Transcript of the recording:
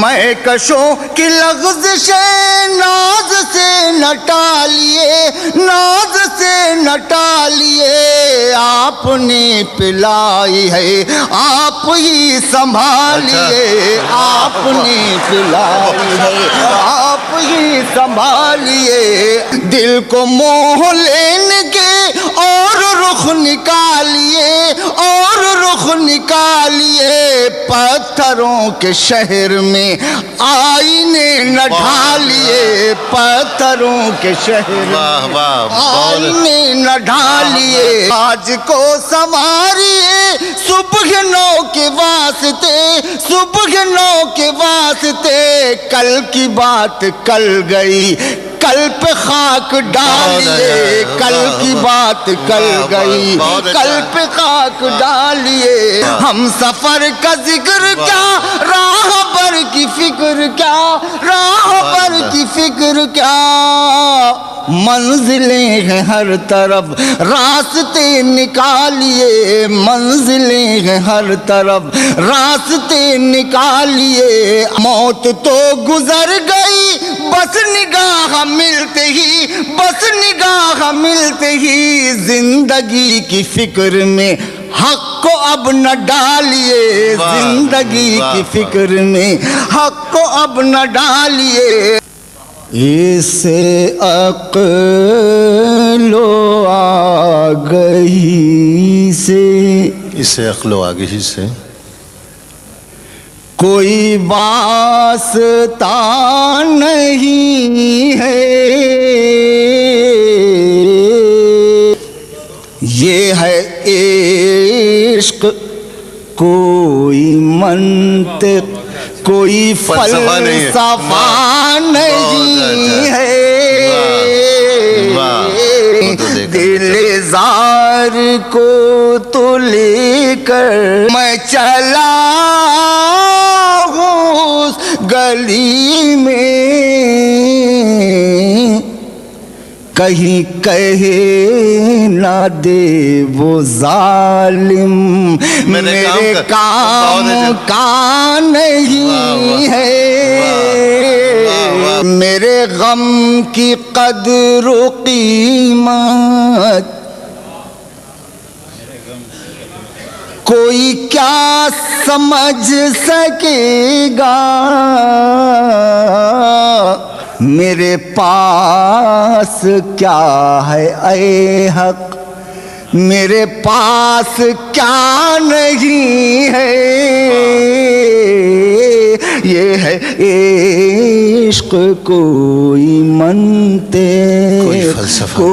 میں کشوں کی لغزشیں ناز سے نہ ٹالیے، ناز سے نہ ٹالیے، آپ نے پلائی ہے آپ ہی سنبھالیے، آپ نے پلائی ہے آپ ہی سنبھالیے، دل کو موہ لینے کے اور رخ نکالیے، اور رخ نکالیے، پتھروں کے شہر میں آئینے نہ ڈھالیے، پتھروں کے شہر میں آئینے نہ ڈھالیے، آج کو سنوارئے صبح نو کے واسطے، صبح نو کے واسطے، کل کی بات کل گئی کل پہ خاک ڈالیے، کل کی بات کل گئی کل پہ خاک ڈالیے، ہم سفر کا ذکر کیا، راہ پر کی فکر کیا، راہ پر کی فکر کیا، منزلیں ہیں ہر طرف راستے نکالیے، منزلیں ہیں ہر طرف راستے نکالیے، موت تو گزر گئی بس نگاہ ملتے ہی، بس نگاہ ملتے ہی، زندگی کی فکر میں حق کو اب نہ ڈالیے، زندگی کی فکر میں حق کو اب نہ ڈالیے، اسے عقل و آگہی سے، اسے عقل و آگہی سے کوئی واسطہ نہیں ہے، یہ ہے عشق، کوئی منطق کوئی فلسفہ نہیں ہے، دل زار کو تو لے کر میں چلا ہوں اس گلی میں، کہیں کہے نہ دے وہ ظالم میرے کام کا نہیں ہے، میرے غم کی قدر و قیمت کوئی کیا سمجھ سکے گا، میرے پاس کیا ہے اے حق، میرے پاس کیا نہیں ہے، یہ ہے عشق، کوئی منطق کوئی فلسفہ